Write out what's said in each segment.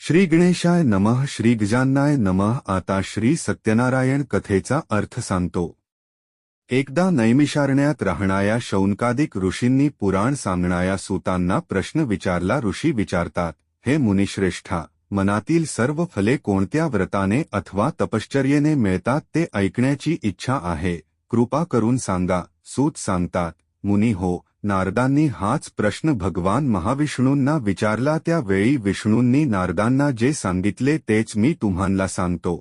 श्री गणेशाय नमः. श्री गजाननाय नमः. आता श्री सत्यनारायण कथेचा अर्थ सांगतो. एकदा नैमिषारण्यात राहणाऱ्या शौनकादिक ऋषींनी पुराण सांगणाऱ्या सूतांना प्रश्न विचारला. ऋषी विचारतात, हे मुनिश्रेष्ठा, मनातील सर्व फले कोणत्या व्रताने अथवा तपश्चर्येने मिळतात ते ऐकण्याची इच्छा आहे, कृपा करून सांगा. सूत सांगतात, मुनी हो, नारदांनी हाच प्रश्न भगवान महाविष्णूंना विचारला. त्यावेळी विष्णूंनी नारदांना जे सांगितले तेच मी तुम्हाला सांगतो.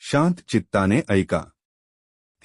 शांत चित्ताने ऐका.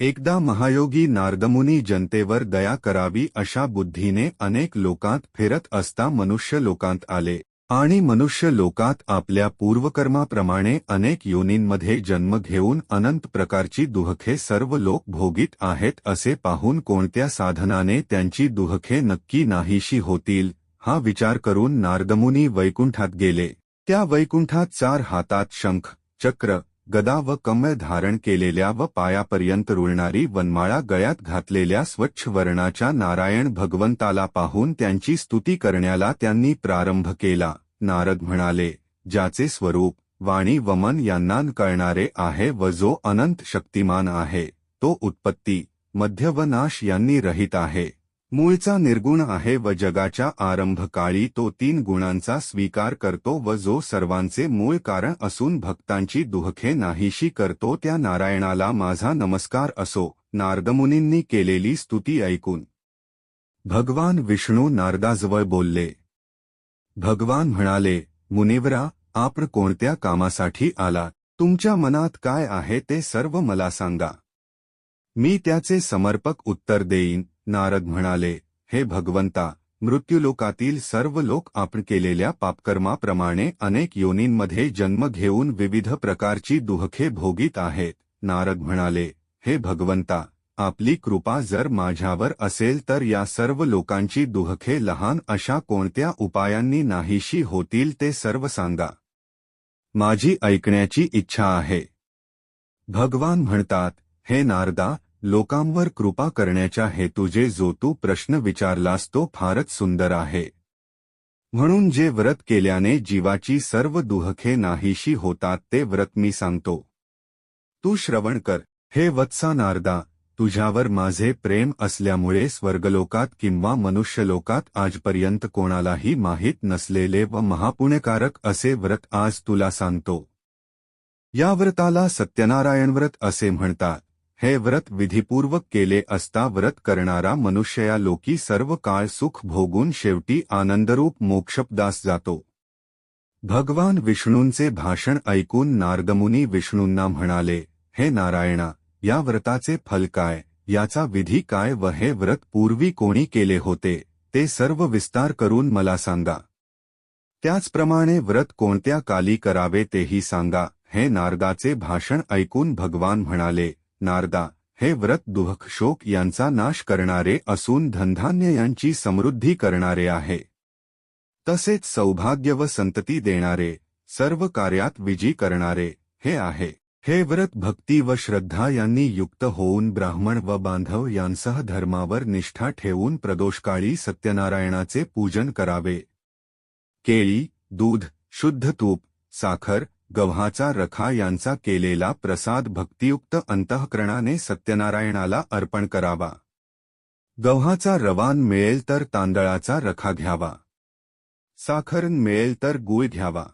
एकदा महायोगी नारदमुनी जनतेवर दया करावी अशा बुद्धीने अनेक लोकांत फिरत असता मनुष्य लोकांत आले आणि मनुष्य लोकात आपल्या पूर्वकर्माप्रमाणे अनेक योनींमध्ये जन्म घेऊन अनंत प्रकारची दुःखे सर्व लोक भोगीत आहेत असे पाहून कोणत्या साधनाने त्यांची दुःखे नक्की नाहीशी होतील हा विचार करून नारदमुनी वैकुंठात गेले. त्या वैकुंठात 4 हातात शंख, चक्र, गदा व कमळ धारण केलेल्या व पायापर्यंत रुळणारी वनमाळा गळ्यात घातलेल्या स्वच्छ वर्णाच्या नारायण भगवंताला पाहून त्यांची स्तुती करण्याला त्यांनी प्रारंभ केला. नारद म्हणाले, ज्याचे स्वरूप, वाणी व मन यांना न कळणारे आहे व जो अनंत शक्तिमान आहे, तो उत्पत्ती, मध्य व नाश यांनी रहित आहे, मूळचा निर्गुण आहे व जगाच्या आरंभकाळी तो 3 गुणांचा स्वीकार करतो व जो सर्वांचे मूळ कारण असून भक्तांची दुःखे नाहीशी करतो, त्या नारायणाला माझा नमस्कार असो. नारदमुनींनी केलेली स्तुती ऐकून भगवान विष्णू नारदाजवळ बोलले. भगवान म्हणाले, मुनिवरा, आपण कोणत्या कामासाठी आलात? तुमच्या मनात काय आहे ते सर्व मला सांगा. मी त्याचे समर्पक उत्तर देईन. नारद म्हणाले, हे भगवंता, मृत्यूलोकातील सर्व लोक आपण केलेल्या पापकर्माप्रमाणे अनेक योनींमध्ये जन्म घेऊन विविध प्रकारची दुःखे भोगीत आहेत. नारद म्हणाले, हे भगवंता, आपली कृपा जर माझ्यावर असेल तर या सर्व लोकांची दुःखे लहान अशा कोणत्या उपायांनी नाहीशी होतील ते सर्व सांगा. माझी ऐकण्याची इच्छा आहे. भगवान म्हणतात, हे नारदा, लोकांवर कृपा करण्याच्या हेतूने जो तू प्रश्न विचारलास तो फारच सुंदर आहे. म्हणून जे व्रत केल्याने जीवाची सर्व दुःखे नाहीशी होतात ते व्रत मी सांगतो. तू श्रवण कर. हे वत्सा नारदा, तुझ्यावर माझे प्रेम असल्यामुळे स्वर्गलोकात किंवा मनुष्यलोकात आजपर्यंत कोणालाही माहीत नसलेले व महापुण्यकारक असे व्रत आज तुला सांगतो. या व्रताला सत्यनारायण व्रत असे म्हणतात. हे व्रत विधिपूर्वक केले असता व्रत करणारा मनुष्य या लोकी सर्व काळ सुख भोगून शेवटी आनंदरूप मोक्षपदास जातो. भगवान विष्णूंचे भाषण ऐकून नारदमुनी विष्णूंना म्हणाले, हे नारायणा, या व्रताचे फल काय, याचा विधी काय व हे व्रत पूर्वी कोणी केले होते ते सर्व विस्तार करून मला सांगा. त्याचप्रमाणे व्रत कोणत्या काली करावे तेही सांगा. हे नारदाचे भाषण ऐकून भगवान म्हणाले, नारदा, हे व्रत दुःख शोक यांचा नाश करणारे असून धनधान्य यांची समृद्धी करणारे आहे. तसेच सौभाग्य व संतती देणारे, सर्व कार्यात विजयी करणारे हे आहे. हे व्रत भक्ती व श्रद्धा यांनी युक्त होऊन ब्राह्मण व बांधव यांसह धर्मावर निष्ठा ठेवून प्रदोषकाळी सत्यनारायणाचे पूजन करावे. केळी, दूध, शुद्ध तूप, साखर, गव्हाचा रखा यांचा केलेला प्रसाद भक्तियुक्त अंतःकरणाने सत्यनारायणाला अर्पण करावा. गव्हाचा रवान मिळेल तर तांदळाचा रखा घ्यावा. साखर मिळेल तर गूळ घ्यावा.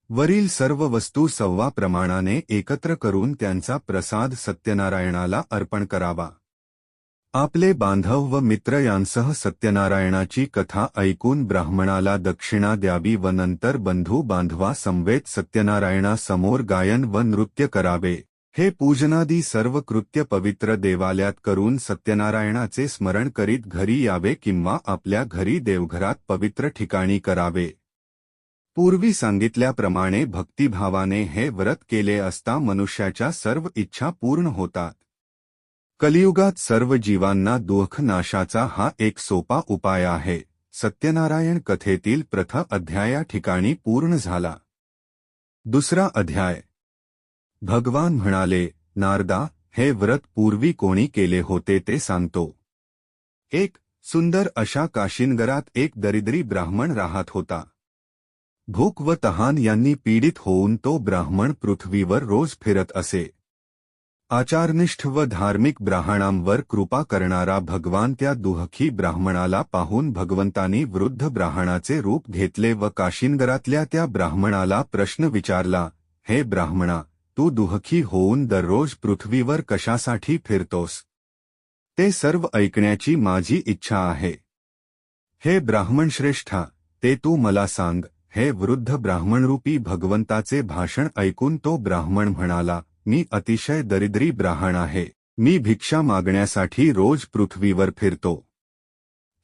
वरील सर्व वस्तू सव्वा प्रमाणाने एकत्र करून त्यांचा प्रसाद सत्यनारायणाला अर्पण करावा. आपले बांधव व मित्र यांसह सत्यनारायणाची कथा ऐकून ब्राह्मणाला दक्षिणा द्यावी व नंतर बंधू बांधवा समवेत सत्यनारायणासमोर गायन व नृत्य करावे. हे पूजनादी सर्व कृत्य पवित्र देवालयात करून सत्यनारायणाचे स्मरण करीत घरी यावे किंवा आपल्या घरी देवघरात पवित्र ठिकाणी करावे. पूर्वी सांगितल्याप्रमाणे भक्तिभावाने हे व्रत केले असता मनुष्याच्या सर्व इच्छा पूर्ण होतात. कलियुगात सर्व जीवांना दुःख नाशाचा हा एक सोपा उपाय आहे. सत्यनारायण कथेतील प्रथम अध्याय या ठिकाणी पूर्ण झाला. दुसरा अध्याय. भगवान म्हणाले, नारदा, हे व्रत पूर्वी कोणी केले होते ते सांगतो. एक सुंदर अशा काशीनगरात एक दरिद्री ब्राह्मण राहत होता. भूक व तहान यांनी पीडित होऊन तो ब्राह्मण पृथ्वीवर रोज फिरत असे. आचारनिष्ठ व धार्मिक ब्राह्मणांवर कृपा करणारा भगवान त्या दुःखी ब्राह्मणाला पाहून भगवंतांनी वृद्ध ब्राह्मणाचे रूप घेतले व काशीनगरातल्या त्या ब्राह्मणाला प्रश्न विचारला, हे ब्राह्मणा, तू दुःखी होऊन दररोज पृथ्वीवर कशासाठी फिरतोस? ते सर्व ऐकण्याची माझी इच्छा आहे. हे ब्राह्मण श्रेष्ठा, ते तू मला सांग. हे वृद्ध ब्राह्मणरूपी भगवंताचे भाषण ऐकून तो ब्राह्मण म्हणाला, मी अतिशय दरिद्री ब्राह्मण आहे. मी भिक्षा मागण्यासाठी रोज पृथ्वीवर फिरतो.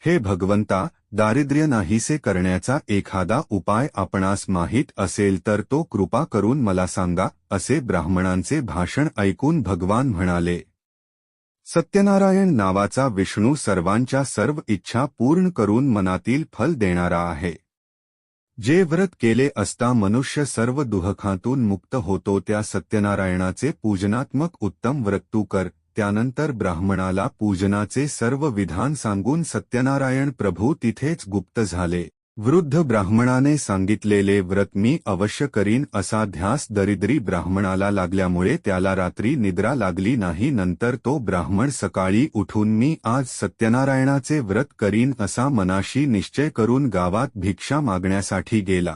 हे भगवंता, दारिद्र्य नाहीसे करण्याचा एखादा उपाय आपणास माहीत असेल तर तो कृपा करून मला सांगा. असे ब्राह्मणांचे भाषण ऐकून भगवान म्हणाले, सत्यनारायण नावाचा विष्णू सर्वांच्या सर्व इच्छा पूर्ण करून मनातील फल देणारा आहे. जे व्रत केले असता मनुष्य सर्व दुःखातून मुक्त होतो त्या सत्यनारायणाचे पूजनात्मक उत्तम व्रत तू कर. त्यानंतर ब्राह्मणाला पूजनाचे सर्व विधान सांगून सत्यनारायण प्रभू तिथेच गुप्त झाले. वृद्ध ब्राह्मणाने सांगितलेले व्रत मी अवश्य करीन असा ध्यास दरिद्री ब्राह्मणाला लागल्यामुळे त्याला रात्री निद्रा लागली नाही. नंतर तो ब्राह्मण सकाळी उठून मी आज सत्यनारायणाचे व्रत करीन असा मनाशी निश्चय करून गावात भिक्षा मागण्यासाठी गेला.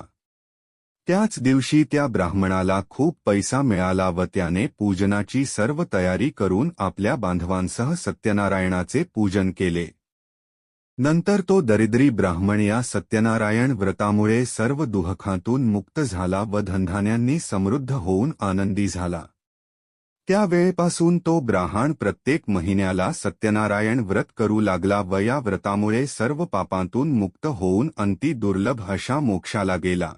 त्याच दिवशी त्या ब्राह्मणाला खूप पैसा मिळाला व त्याने पूजनाची सर्व तयारी करून आपल्या बांधवांसह सत्यनारायणाचे पूजन केले. नंतर तो दरिद्री ब्राह्मण या सत्यनारायण व्रतामुळे सर्व दुःखातून मुक्त झाला व धनधान्यांनी समृद्ध होऊन आनंदी झाला. त्या वेळेपासून तो ब्राह्मण प्रत्येक महिन्याला सत्यनारायण व्रत करू लागला व या व्रतामुळे सर्व पापांतून मुक्त होऊन अंती दुर्लभ अशा मोक्षाला गेला.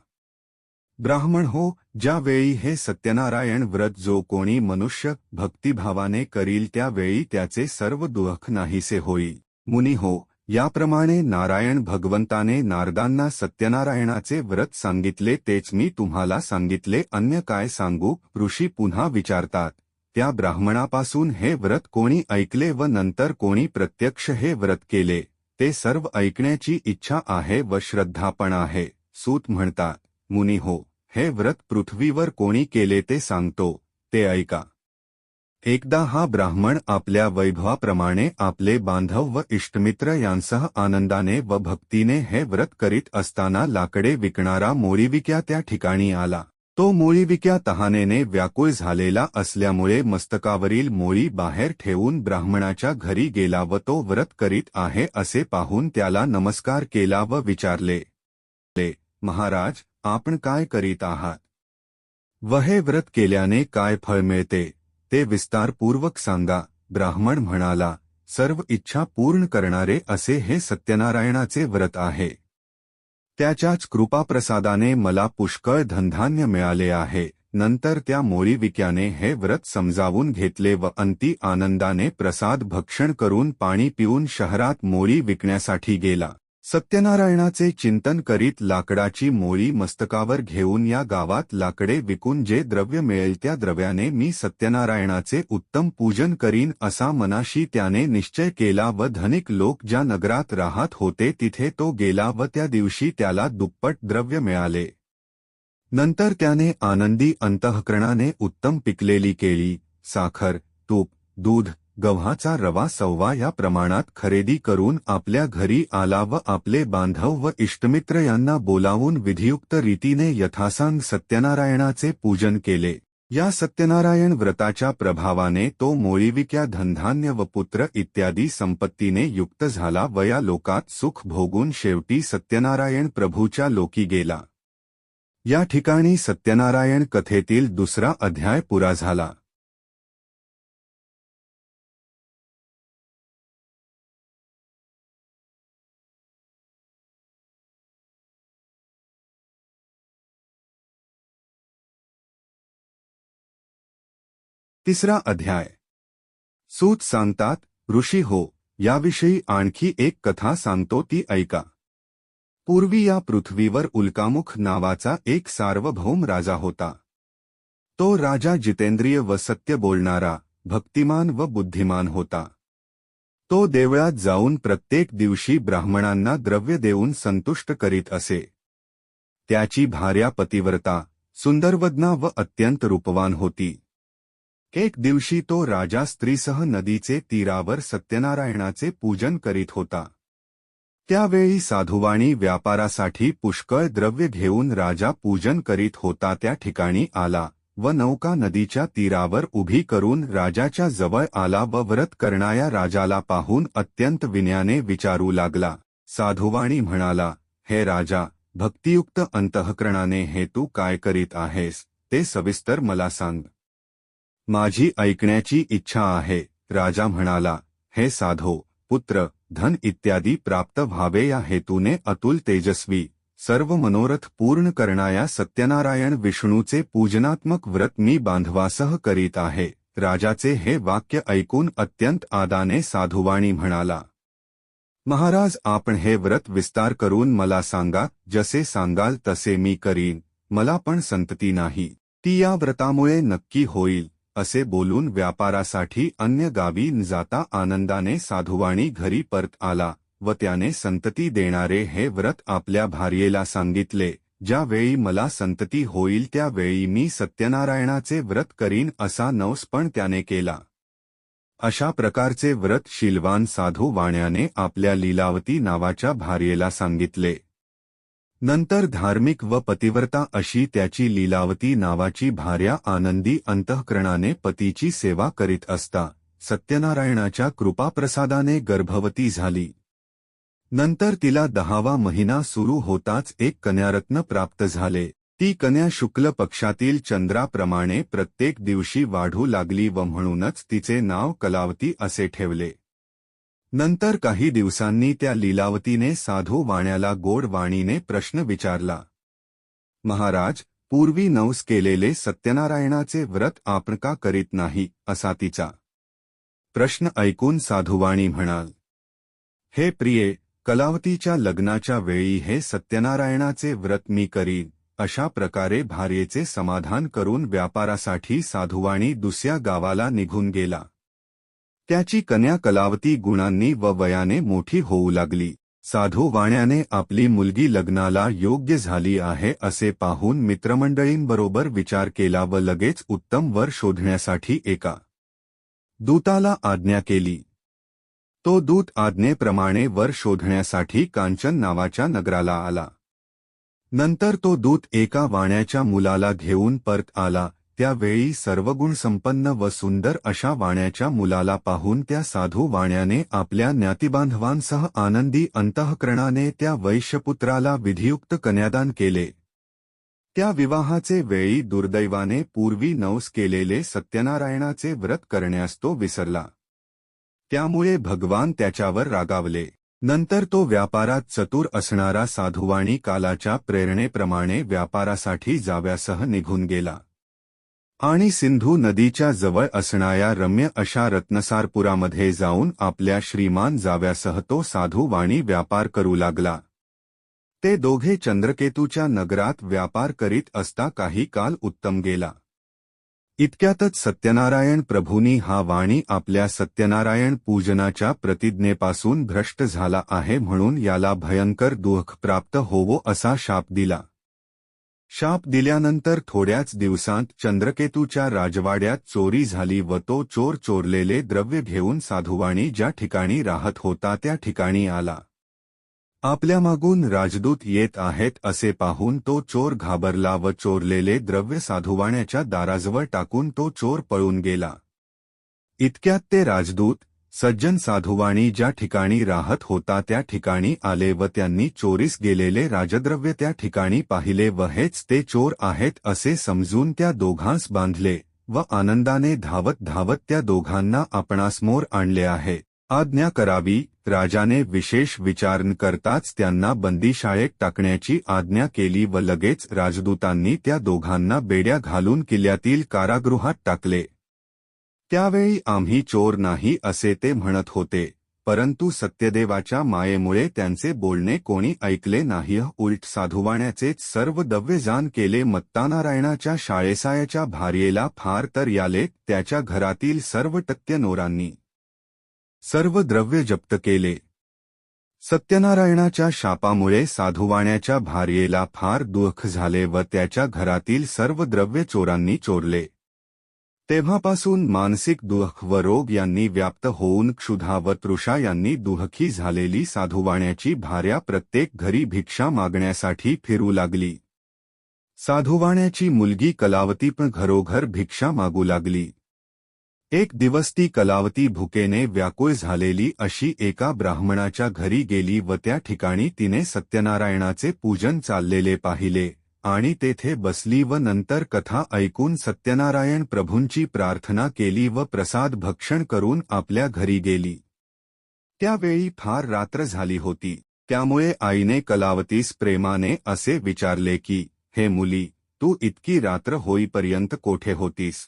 ब्राह्मण हो, ज्यावेळी हे सत्यनारायण व्रत जो कोणी मनुष्य भक्तिभावाने करील त्यावेळी त्याचे सर्व दुःख नाहीसे होईल. मुनी हो, याप्रमाणे नारायण भगवंताने नारदांना सत्यनारायणाचे व्रत सांगितले तेच मी तुम्हाला सांगितले. अन्य काय सांगू? ऋषी पुन्हा विचारतात, त्या ब्राह्मणापासून हे व्रत कोणी ऐकले व नंतर कोणी प्रत्यक्ष हे व्रत केले? ते सर्व ऐकण्याची इच्छा आहे व श्रद्धा पण आहे. सूत म्हणतात, मुनी हो, हे व्रत पृथ्वीवर कोणी केले ते सांगतो, ते ऐका. एकदा हा ब्राह्मण आपल्या वैभवाप्रमाणे आपले बांधव व इष्टमित्र यांसह आनंदाने व भक्तीने हे व्रत करीत असताना लाकडे विकणारा मोळीविक्या त्या ठिकाणी आला. तो मोळीविक्या तहानेने व्याकुळ झालेला असल्यामुळे मस्तकावरील मोळी बाहेर ठेवून ब्राह्मणाच्या घरी गेला व तो व्रत करीत आहे असे पाहून त्याला नमस्कार केला व विचारले, महाराज, आपण काय करीत आहात व हे व्रत केल्याने काय फळ मिळते ते विस्तारपूर्वक सांगा. ब्राह्मण म्हणाला, सर्व इच्छा पूर्ण करणारे असे हे सत्यनारायणाचे व्रत आहे. त्याच्याच कृपाप्रसादाने मला पुष्कळ धनधान्य मिळाले आहे. नंतर त्या मोळीविक्याने हे व्रत समजावून घेतले व अंती आनंदाने प्रसाद भक्षण करून पाणी पिऊन शहरात मोळी विकण्यासाठी गेला. सत्यनारायणाचे चिंतन करीत लाकडाची मोळी मस्तकावर घेऊन या गावात लाकडे विकून जे द्रव्य मिळेल त्या द्रव्याने मी सत्यनारायणाचे उत्तम पूजन करीन असा मनाशी त्याने निश्चय केला व धनिक लोक ज्या नगरात राहत होते तिथे तो गेला व त्या दिवशी त्याला दुप्पट द्रव्य मिळाले. नंतर त्याने आनंदी अंतःकरणाने उत्तम पिकलेली केळी, साखर, तूप, दूध, गव्हाचा रवा सव्वा या प्रमाणात खरेदी करून आपल्या घरी आला व आपले बांधव व इष्टमित्र यांना बोलावून विधियुक्त रीतीने यथासांग सत्यनारायणाचे पूजन केले. या सत्यनारायण व्रताच्या प्रभावाने तो मोळीविक्या धनधान्य व पुत्र इत्यादी संपत्तीने युक्त झाला व या लोकात सुख भोगून शेवटी सत्यनारायण प्रभूच्या लोकी गेला. या ठिकाणी सत्यनारायण कथेतील दुसरा अध्याय पुरा झाला. तिसरा अध्याय. सूत सांगतात, ऋषी हो, याविषयी आणखी एक कथा सांगतो ती ऐका. पूर्वी या पृथ्वीवर उल्कामुख नावाचा एक सार्वभौम राजा होता. तो राजा जितेंद्रिय व सत्य बोलणारा, भक्तिमान व बुद्धिमान होता. तो देवळात जाऊन प्रत्येक दिवशी ब्राह्मणांना द्रव्य देऊन संतुष्ट करीत असे. त्याची भार्या पतिव्रता, सुंदरवदना व अत्यंत रूपवान होती. एक दिवशी तो राजा स्त्रीसह नदीचे तीरावर सत्यनारायणाचे पूजन करीत होता. त्यावेळी साधुवाणी व्यापारासाठी पुष्कळ द्रव्य घेऊन राजा पूजन करीत होता त्या ठिकाणी आला व नौका नदीच्या तीरावर उभी करून राजाच्या जवळ आला व व्रत करणाया राजाला पाहून अत्यंत विनयाने विचारू लागला. साधुवाणी म्हणाला, हे राजा, भक्तियुक्त अंतःकरणाने हे तू काय करीत आहेस ते सविस्तर मला सांग. माझी ऐकण्याची इच्छा आहे. राजा म्हणाला, हे साधो, पुत्र, धन इत्यादी प्राप्त व्हावे या हेतूने अतुल तेजस्वी, सर्व मनोरथ पूर्ण करणाया सत्यनारायण विष्णूचे पूजनात्मक व्रत मी बांधवासह करीत आहे. राजाचे हे वाक्य ऐकून अत्यंत आदाने साधुवाणी म्हणाला, महाराज, आपण हे व्रत विस्तार करून मला सांगा. जसे सांगाल तसे मी करीन. मला पण संतती नाही, ती या व्रतामुळे नक्की होईल. असे बोलून व्यापारासाठी अन्य गावी न जाता आनंदाने साधुवाणी घरी परत आला व त्याने संतती देणारे हे व्रत आपल्या भार्येला सांगितले. ज्यावेळी मला संतती होईल त्यावेळी मी सत्यनारायणाचे व्रत करीन असा नवस पण त्याने केला. अशा प्रकारचे व्रत शीलवान साधू वाण्याने आपल्या लीलावती नावाच्या भार्येला सांगितले. नंतर धार्मिक व पतिव्रता अशी त्याची लीलावती नावाची भार्या आनंदी अंतःकरणाने पतीची सेवा करीत असता सत्यनारायणाच्या कृपाप्रसादाने गर्भवती झाली. नंतर तिला 10वा महिना सुरू होताच एक कन्यारत्न प्राप्त झाले. ती कन्या शुक्ल पक्षातील चंद्राप्रमाणे प्रत्येक दिवशी वाढू लागली व म्हणूनच तिचे नाव कलावती असे ठेवले. नंतर काही दिवसांनी त्या लीलावतीने साधू वाण्याला गोड वाणीने प्रश्न विचारला, महाराज, पूर्वी नवस केलेले सत्यनारायणाचे व्रत आपण का करीत नाही असा तिचा प्रश्न ऐकून साधुवाणी म्हणाल, हे प्रिये, कलावतीच्या लग्नाच्या वेळी हे सत्यनारायणाचे व्रत मी करीन. अशा प्रकारे भार्येचे समाधान करून व्यापारासाठी साधुवाणी दुसऱ्या गावाला निघून गेला. त्याची कन्या कलावती गुणांनी व वयाने मोठी होऊ लागली. साधू वाण्याने आपली मुलगी लग्नाला योग्य झाली आहे असे पाहून मित्रमंडळींबरोबर विचार केला व लगेच उत्तम वर शोधण्यासाठी एका दूताला आज्ञा केली. तो दूत आज्ञेप्रमाणे वर शोधण्यासाठी कांचन नावाच्या नगराला आला. नंतर तो दूत एका वाण्याच्या मुलाला घेऊन परत आला. त्यावेळी सर्वगुणसंपन्न व सुंदर अशा वाण्याच्या मुलाला पाहून त्या साधू वाण्याने आपल्या ज्ञातिबांधवांसह आनंदी अंतःकरणाने त्या वैश्यपुत्राला विधियुक्त कन्यादान केले. त्या विवाहाचे वेळी दुर्दैवाने पूर्वी नवस केलेले सत्यनारायणाचे व्रत करण्यास तो विसरला. त्यामुळे भगवान त्याच्यावर रागावले. नंतर तो व्यापारात चतुर असणारा साधुवाणी कालाच्या प्रेरणेप्रमाणे व्यापारासाठी जाव्यासह निघून गेला आणि सिंधू नदीच्या जवळ असणाऱ्या रम्य अशा रत्नसारपुरामध्ये जाऊन आपल्या श्रीमान जाव्यासह तो साधुवाणी व्यापार करू लागला. ते दोघे चंद्रकेतूच्या नगरात व्यापार करीत असता काही काल उत्तम गेला. इतक्यातच सत्यनारायण प्रभूंनी हा वाणी आपल्या सत्यनारायण पूजनाच्या प्रतिज्ञेपासून भ्रष्ट झाला आहे म्हणून याला भयंकर दुःख प्राप्त होवो असा शाप दिला. शाप दिल्यानंतर थोड्याच दिवसांत चंद्रकेतूच्या राजवाड्यात चोरी झाली व तो चोर चोरलेले द्रव्य घेऊन साधुवाणी ज्या ठिकाणी राहत होता त्या ठिकाणी आला. आपल्या मागून राजदूत येत आहेत असे पाहून तो चोर घाबरला व चोरलेले द्रव्य साधुवाण्याच्या दाराजवळ टाकून तो चोर पळून गेला. इतक्यात ते राजदूत सज्जन साधुवाणी ज्या ठिकाणी राहत होता त्या ठिकाणी आले व त्यांनी चोरीस गेलेले राजद्रव्य त्या ठिकाणी पाहिले व हेच ते चोर आहेत असे समजून त्या दोघांस बांधले व आनंदाने धावत धावत त्या दोघांना आपणासमोर आणले आहे. आज्ञा करावी. राजाने विशेष विचार न करताच त्यांना बंदीशाळेत टाकण्याची आज्ञा केली व लगेच राजदूतांनी त्या दोघांना बेड्या घालून किल्ल्यातील कारागृहात टाकले. त्यावेळी आम्ही चोर नाही असे ते म्हणत होते, परंतु सत्यदेवाच्या मायेमुळे त्यांचे बोलणे कोणी ऐकले नाही. उलट साधुवाण्याचेच सर्व दव्यजान केले. मत्तानारायणाच्या शाळेसायाच्या भार्येला फार तर याले त्याच्या घरातील सर्व टत्य नोरांनी सर्व द्रव्य जप्त केले. सत्यनारायणाच्या शापामुळे साधुवाण्याच्या भार्येला फार दुःख झाले व त्याच्या घरातील सर्व द्रव्य चोरांनी चोरले. तेव्हापासून मानसिक दुःख व रोग यांनी व्याप्त होऊन क्षुधा व तृषा यांनी दुःखी झालेली साधुवाण्याची भार्या प्रत्येक घरी भिक्षा मागण्यासाठी फिरू लागली. साधुवाण्याची मुलगी कलावती पण घरोघर भिक्षा मागू लागली. एक दिवस ती कलावती भुकेने व्याकुळ झालेली अशी एका ब्राह्मणाच्या घरी गेली व त्या ठिकाणी तिने सत्यनारायणाचे पूजन चाललेले पाहिले आणि तेथे बसली व नंतर कथा ऐकून सत्यनारायण प्रभूंची प्रार्थना केली व प्रसाद भक्षण करून आपल्या घरी गेली. त्यावेळी फार रात्र झाली होती. त्यामुळे आईने कलावतीस प्रेमाने असे विचारले की, हे मुली, तू इतकी रात्र होईपर्यंत कोठे होतीस?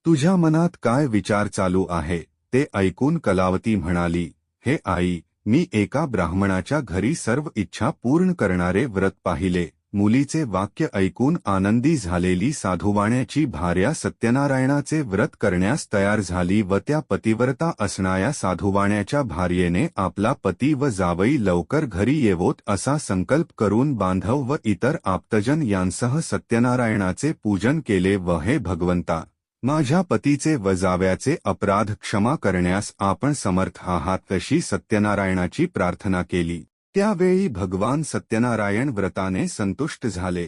तुझ्या मनात काय विचार चालू आहे? ते ऐकून कलावती म्हणाली, हे आई, मी एका ब्राह्मणाच्या घरी सर्व इच्छा पूर्ण करणारे व्रत पाहिले. मुलीचे वाक्य ऐकून आनंदी झालेली साधुवाण्याची भार्या सत्यनारायणाचे व्रत करण्यास तयार झाली व त्या पतिव्रता असणाऱ्या साधुवाण्याच्या भार्येने आपला पती व जावई लवकर घरी येवोत असा संकल्प करून बांधव व इतर आप्तजन यांसह सत्यनारायणाचे पूजन केले व हे भगवंता, माझ्या पतीचे व जावयाचे अपराध क्षमा करण्यास आपण समर्थ आहात अशी सत्यनारायणाची प्रार्थना केली. त्यावेळी भगवान सत्यनारायण व्रताने संतुष्ट झाले.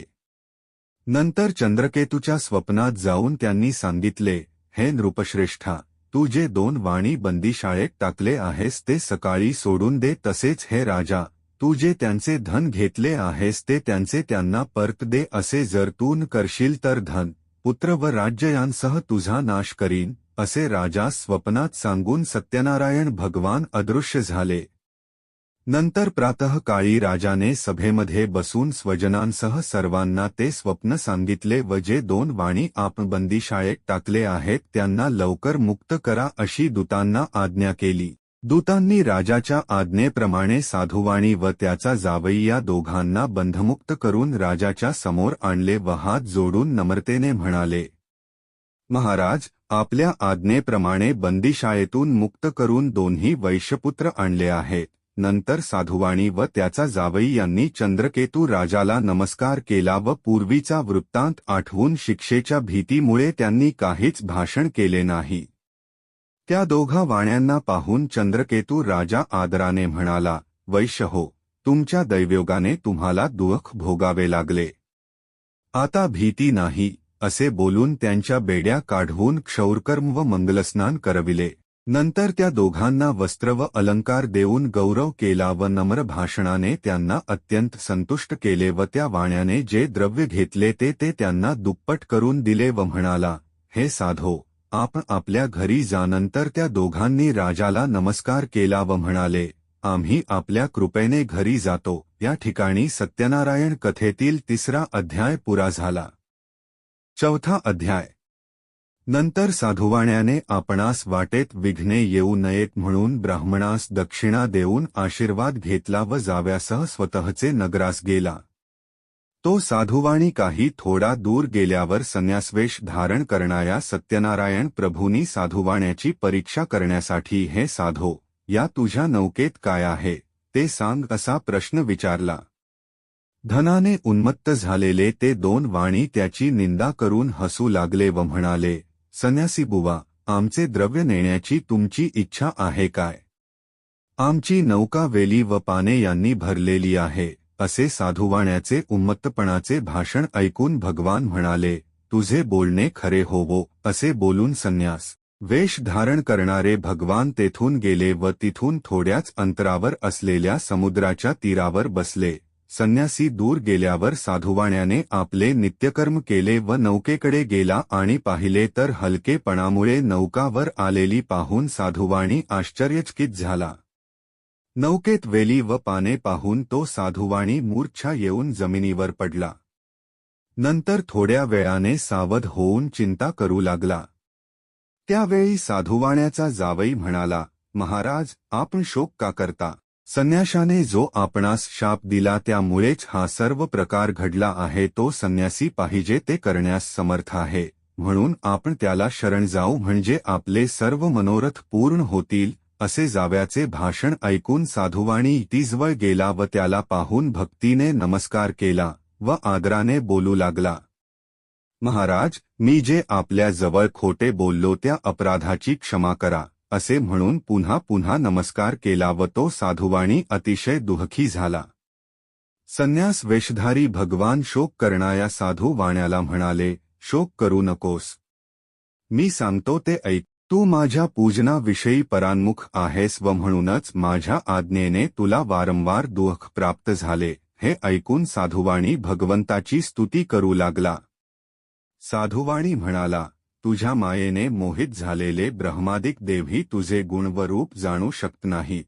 नंतर चंद्रकेतूच्या स्वप्नात जाऊन त्यांनी सांगितले, हे नृपश्रेष्ठा, तू जे 2 वाणी बंदीशाळेत टाकले आहेस ते सकाळी सोडून दे. तसेच हे राजा, तू जे त्यांचे धन घेतले आहेस ते त्यांचे त्यांना परत दे. असे जर तू न करशील तर धन, पुत्र व राज्य यांसह तुझा नाश करीन, असे राजा स्वप्नात सांगून सत्यनारायण भगवान अदृश्य झाले. नंतर प्रातःकाळी राजाने सभेमध्ये बसून स्वजनांसह सर्वांना ते स्वप्न सांगितले व जे 2 वाणी आपण बंदीशाळेत टाकले आहेत त्यांना लवकर मुक्त करा अशी दूतांना आज्ञा केली. दूतांनी राजाच्या आज्ञेप्रमाणे साधुवाणी व त्याचा जावई या दोघांना बंधमुक्त करून राजाच्या समोर आणले व हात जोडून नम्रतेने म्हणाले, महाराज, आपल्या आज्ञेप्रमाणे बंदीशाळेतून मुक्त करून 2 वैश्यपुत्र आणले आहेत. नंतर साधुवाणी व त्याचा जावई यांनी चंद्रकेतू राजाला नमस्कार केला व पूर्वीचा वृत्तांत आठवून शिक्षेच्या भीतीमुळे त्यांनी काहीच भाषण केले नाही. त्या 2 वाण्यांना पाहून चंद्रकेतू राजा आदराने म्हणाला, वैश्य हो, तुमच्या दैवयोगाने तुम्हाला दुःख भोगावे लागले. आता भीती नाही, असे बोलून त्यांच्या बेड्या काढवून क्षौरकर्म व मंगलस्नान करविले. नंतर त्या दोघांना वस्त्र व अलंकार देऊन गौरव केला व नम्र भाषणाने त्यांना अत्यंत संतुष्ट केले व त्या वाण्याने जे द्रव्य घेतले ते त्यांना दुप्पट करून दिले व म्हणाला, हे साधो, आपण आपल्या घरी जा. नंतर त्या दोघांनी राजाला नमस्कार केला व म्हणाले, आम्ही आपल्या कृपेने घरी जातो. या ठिकाणी सत्यनारायण कथेतील 3रा अध्याय पुरा झाला. 4था अध्याय. नंतर साधुवाण्याने आपणास वाटेत विघ्ने येऊ नयेत म्हणून ब्राह्मणास दक्षिणा देऊन आशीर्वाद घेतला व जाव्यासह स्वतःचे नगरास गेला. तो साधुवाणी काही थोडा दूर गेल्यावर संन्यासवेश धारण करणाऱ्या सत्यनारायण प्रभूंनी साधुवाण्याची परीक्षा करण्यासाठी, हे साधो, या तुझ्या नौकेत काय आहे ते सांग असा प्रश्न विचारला. धनाने उन्मत्त झालेले ते 2 वाणी त्याची निंदा करून हसू लागले व म्हणाले, संन्यासी बुवा, आमचे द्रव्य नेण्याची तुमची इच्छा आहे काय? आमची नौका वेली व पाने यांनी भरलेली आहे. असे साधुवाण्याचे उन्मत्तपणाचे भाषण ऐकून भगवान म्हणाले, तुझे बोलणे खरे होवो. असे बोलून संन्यास वेश धारण करणारे भगवान तेथून गेले व तिथून थोड्याच अंतरावर असलेल्या समुद्राच्या तीरावर बसले. संन्यासी दूर गेल्यावर साधुवाण्याने आपले नित्यकर्म केले व नौकेकडे गेला आणि पाहिले तर हलकेपणामुळे नौकावर आलेली पाहून साधुवाणी आश्चर्यचकित झाला. नौकेत वेली व पाने पाहून तो साधुवाणी मूर्छा येऊन जमिनीवर पडला. नंतर थोड्या वेळाने सावध होऊन चिंता करू लागला. त्यावेळी साधुवाण्याचा जावई म्हणाला, महाराज, आपण शोक का करता? संन्याशाने जो आपणास शाप दिला त्यामुळेच हा सर्व प्रकार घडला आहे. तो संन्यासी पाहिजे ते करण्यास समर्थ आहे, म्हणून आपण त्याला शरण जाऊ म्हणजे आपले सर्व मनोरथ पूर्ण होतील. असे जाव्याचे भाषण ऐकून साधुवाणी तिजवळ गेला व त्याला पाहून भक्तीने नमस्कार केला व आदराने बोलू लागला. महाराज, मी जे आपल्या जवळ खोटे बोललो त्या अपराधाची क्षमा करा, असे म्हणून पुन्हा पुन्हा नमस्कार केला व तो साधुवाणी अतिशय दुःखी झाला. संन्यास वेशधारी भगवान शोक करणाया साधू वाण्याला म्हणाले, शोक करू नकोस. मी सांगतो ते ऐक. तू माझ्या पूजनाविषयी परान्मुख आहेस व म्हणूनच माझ्या आज्ञेने तुला वारंवार दुःख प्राप्त झाले. हे ऐकून साधुवाणी भगवंताची स्तुती करू लागला. साधुवाणी म्हणाला, तुझ्या मायेने मोहित झालेले ब्रह्मादिक देवही तुझे गुण व रूप जाणू शकत नाहीत.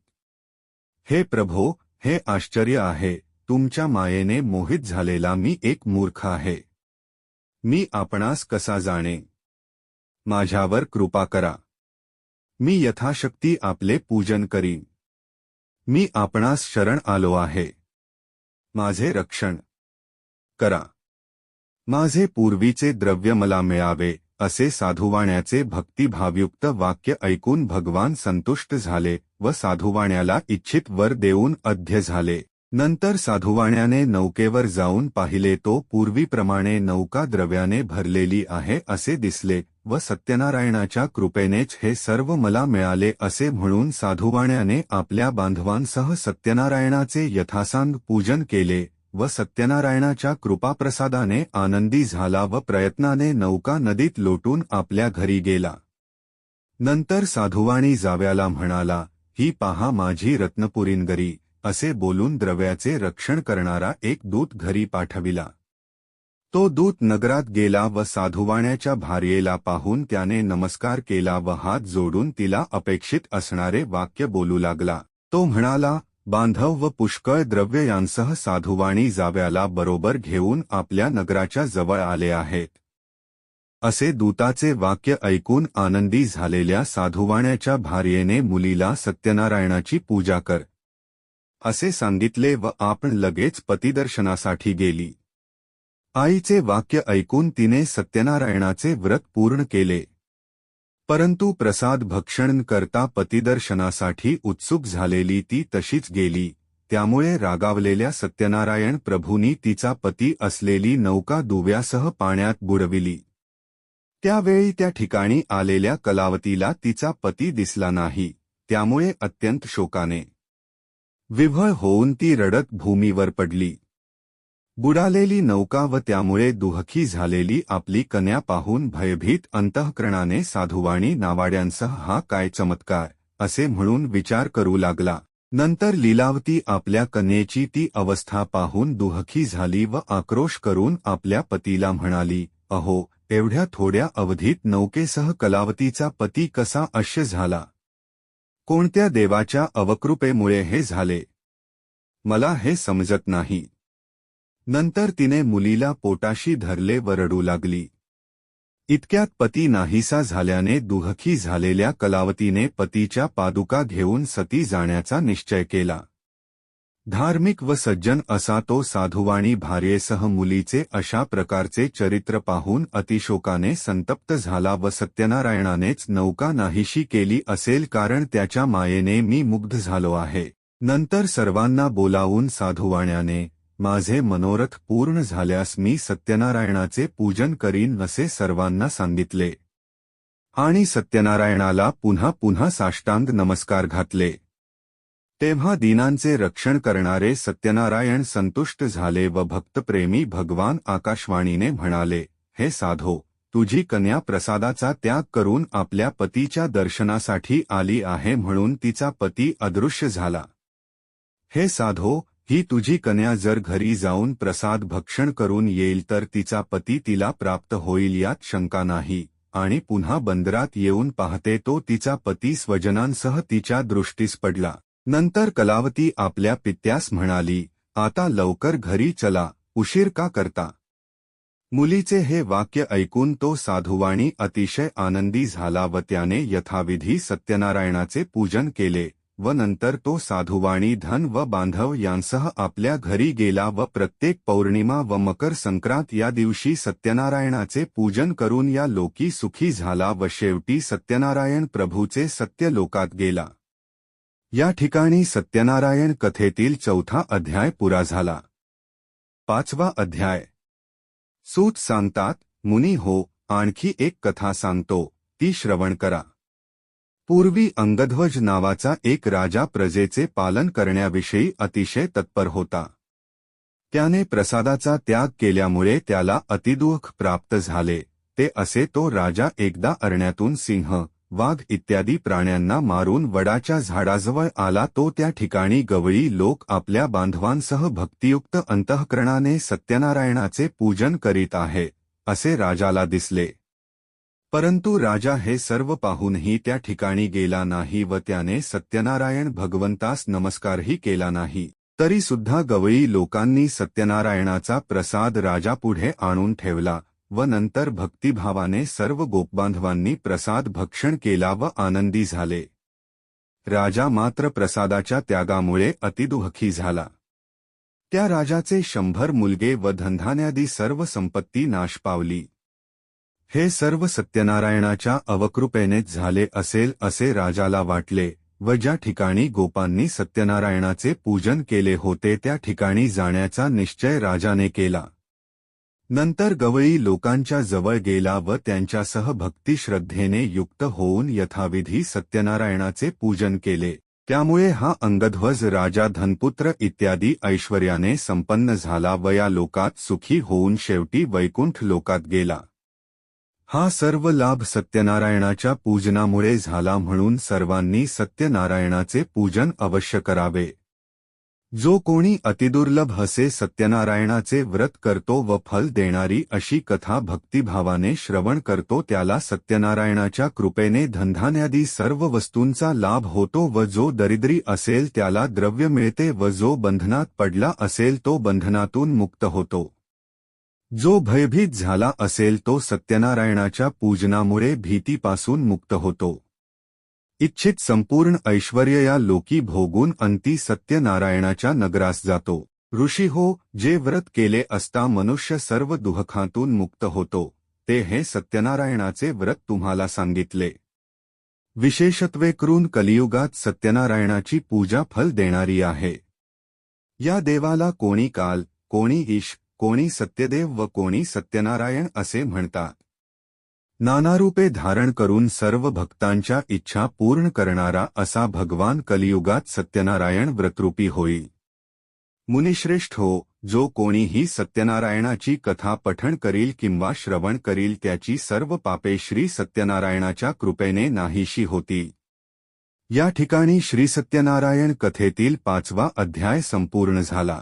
हे प्रभो, हे आश्चर्य आहे. तुमच्या मायेने मोहित झालेला मी एक मूर्ख आहे. मी आपणास कसा जाणे? माझ्यावर कृपा करा. मी यथाशक्ती आपले पूजन करीन. मी आपणास शरण आलो आहे. माझे रक्षण करा. माझे पूर्वीचे द्रव्य मला मिळावे. असे साधुवाण्याचे भक्तिभावयुक्त वाक्य ऐकून भगवान संतुष्ट झाले व साधुवाण्याला इच्छित वर देऊन अध्य झाले. नंतर साधुवाण्याने नौकेवर जाऊन पाहिले तो पूर्वीप्रमाणे नौका द्रव्याने भरलेली आहे असे दिसले व सत्यनारायणाच्या कृपेनेच हे सर्व मला मिळाले असे म्हणून साधुवाण्याने आपल्या बांधवांसह सत्यनारायणाचे यथासांग पूजन केले व सत्यनारायणाच्या कृपाप्रसादाने आनंदी झाला व प्रयत्नाने नौका नदीत लोटून आपल्या घरी गेला. नंतर साधुवाणी जाव्याला म्हणाला, ही पहा माझी रत्नपुरीनगरी. असे बोलून द्रव्याचे रक्षण करणारा एक दूत घरी पाठविला. तो दूत नगरात गेला व साधुवाण्याच्या भार्येला पाहून त्याने नमस्कार केला व हात जोडून तिला अपेक्षित असणारे वाक्य बोलू लागला. तो म्हणाला, बांधव व पुष्कळ द्रव्य यांसह साधुवाणी जाव्याला बरोबर घेऊन आपल्या नगराच्या जवळ आले आहेत. असे दूताचे वाक्य ऐकून आनंदी झालेल्या साधुवाण्याच्या भार्येने मुलीला सत्यनारायणाची पूजा कर असे सांगितले व आपण लगेच पतिदर्शनासाठी गेली. आईचे वाक्य ऐकून तिने सत्यनारायणाचे व्रत पूर्ण केले. परंतु प्रसाद भक्षण करता पतिदर्शनासाठी उत्सुक झालेली ती तशीच गेली. त्यामुळे रागावलेल्या सत्यनारायण प्रभूंनी तिचा पती असलेली नौका दुव्यासह पाण्यात बुडविली. त्यावेळी त्या ठिकाणी आलेल्या कलावतीला तिचा पती दिसला नाही. त्यामुळे अत्यंत शोकाने विव्हळ होऊन ती रडत भूमीवर पडली. बुडालेली नौका व त्यामुळे दुःखी झालेली आपली कन्या पाहून भयभीत अंतःकरणाने साधुवाणी नावाड्यांसह हा काय चमत्कार असे म्हणून विचार करू लागला. नंतर लीलावती आपल्या कन्येची ती अवस्था पाहून दुःखी झाली व आक्रोश करून आपल्या पतीला म्हणाली, अहो, एवढ्या थोड्या अवधीत नौकेसह कलावतीचा पती कसा अश्य झाला? कोणत्या देवाच्या अवकृपेमुळे हे झाले? मला हे समजत नाही. नंतर तिने मुलीला पोटाशी धरले व रडू लागली. इतक्यात पती नाहीसा झाल्याने दुःखी झालेल्या कलावतीने पतीच्या पादुका घेऊन सती जाण्याचा निश्चय केला. धार्मिक व सज्जन असा तो साधुवाणी भार्येसह मुलीचे अशा प्रकारचे चरित्र पाहून अतिशोकाने संतप्त झाला व सत्यनारायणानेच नौका नाहीशी केली असेल कारण त्याच्या मायेने मी मुग्ध झालो आहे. नंतर सर्वांना बोलावून साधुवाण्याने, माझे मनोरथ पूर्ण झाल्यास मी सत्यनारायणाचे पूजन करीन असे सर्वांना सांगितले आणि सत्यनारायणाला पुन्हा पुन्हा साष्टांग नमस्कार घातले. तेव्हा दीनांचे रक्षण करणारे सत्यनारायण संतुष्ट झाले व भक्तप्रेमी भगवान आकाशवाणीने म्हणाले, हे साधो, तुझी कन्या प्रसादाचा त्याग करून आपल्या पतीच्या दर्शनासाठी आली आहे म्हणून तिचा पती अदृश्य झाला. हे साधो, ही तुझी कन्या जर घरी जाऊन प्रसाद भक्षण करून येईल तर तिचा पती तिला प्राप्त होईल यात शंका नाही. आणि पुन्हा बंदरात येऊन पाहते तो तिचा पती स्वजनांसह तिच्या दृष्टीस पडला. नंतर कलावती आपल्या पित्यास म्हणाली, आता लवकर घरी चला, उशीर का करता? मुलीचे हे वाक्य ऐकून तो साधुवाणी अतिशय आनंदी झाला व त्याने यथाविधी सत्यनारायणाचे पूजन केले व नंतर तो साधुवाणी धन व बांधव यांसह आपल्या घरी गेला व प्रत्येक पौर्णिमा व मकर संक्रांत या दिवशी सत्यनारायणाचे पूजन करून या लोकी सुखी झाला व शेवटी सत्यनारायण प्रभूचे सत्य लोकात गेला. या ठिकाणी सत्यनारायण कथेतील 4था अध्याय पुरा झाला. 5वा अध्याय. सूत सांगतात, मुनी हो, आणखी एक कथा सांगतो, ती श्रवण करा. पूर्वी अंगध्वज नावाचा एक राजा प्रजेचे पालन करण्याविषयी अतिशय तत्पर होता. त्याने प्रसादाचा त्याग केल्यामुळे त्याला अतिदुःख प्राप्त झाले. ते असे तो राजा एकदा अरण्यातून सिंह, वाघ इत्यादी प्राण्यांना मारून वडाच्या झाडाजवळ आला. तो त्या ठिकाणी गवळी लोक आपल्या बांधवांसह भक्तियुक्त अंतःकरणाने सत्यनारायणाचे पूजन करीत आहे, असे राजाला दिसले. परंतु राजा हे सर्व पाहूनही त्या ठिकाणी गेला नाही व त्याने सत्यनारायण भगवंतास नमस्कारही केला नाही. तरी सुद्धा गवळी लोकांनी सत्यनारायणाचा प्रसाद राजापुढे आणून ठेवला व नंतर भक्तिभावाने सर्व गोपबांधवांनी प्रसाद भक्षण केला व आनंदी झाले. राजा मात्र प्रसादाच्या त्यागामुळे अतिदुःखी झाला. त्या राजाचे 100 मुलगे व धनधान्यादी सर्व संपत्ती नाश पावली. हे सर्व सत्यनारायणाच्या अवकृपेनेच झाले असेल असे राजाला वाटले व ज्या ठिकाणी गोपांनी सत्यनारायणाचे पूजन केले होते त्या ठिकाणी जाण्याचा निश्चय राजाने केला. नंतर गवळी लोकांच्या जवळ गेला व त्यांच्यासह भक्तिश्रद्धेने युक्त होऊन यथाविधी सत्यनारायणाचे पूजन केले. त्यामुळे हा अंगध्वज राजा धनपुत्र इत्यादी ऐश्वर्याने संपन्न झाला व या लोकात सुखी होऊन शेवटी वैकुंठ लोकात गेला. हा सर्व लाभ सत्यनारायणाच्या पूजनामुळे झाला, म्हणून सर्वांनी सत्यनारायणाचे पूजन अवश्य करावे. जो कोणी अतिदुर्लभ असे सत्यनारायणाचे व्रत करतो व फल देणारी अशी कथा भक्तिभावाने श्रवण करतो त्याला सत्यनारायणाच्या कृपेने धनधान्यादी सर्व वस्तूंचा लाभ होतो व जो दरिद्री असेल त्याला द्रव्य मिळते व जो बंधनात पडला असेल तो बंधनातून मुक्त होतो. जो भयभीत झाला असेल तो सत्यनारायणाच्या पूजनामुळे भीतीपासून मुक्त होतो. इच्छित संपूर्ण ऐश्वर्य या लोकी भोगून अंती सत्यनारायणाच्या नगरास जातो. ऋषी हो, जे व्रत केले असता मनुष्य सर्व दुःखातून मुक्त होतो, ते हे सत्यनारायणाचे व्रत तुम्हाला सांगितले. विशेषत्वे करून कलियुगात सत्यनारायणाची पूजा फल देणारी आहे. या देवाला कोणी काल, कोणी ईश, कोणी सत्यदेव व कोणी सत्यनारायण असे म्हणतात. नानारूपे धारण करून सर्व भक्तांच्या इच्छा पूर्ण करणारा असा भगवान कलियुगात सत्यनारायण व्रतरूपी होईल. मुनिश्रेष्ठ हो, जो कोणीही सत्यनारायणाची कथा पठण करील किंवा श्रवण करील त्याची सर्व पापे श्री सत्यनारायणाच्या कृपेने नाहीशी होतील. या ठिकाणी श्री सत्यनारायण कथेतील 5वा अध्याय संपूर्ण झाला.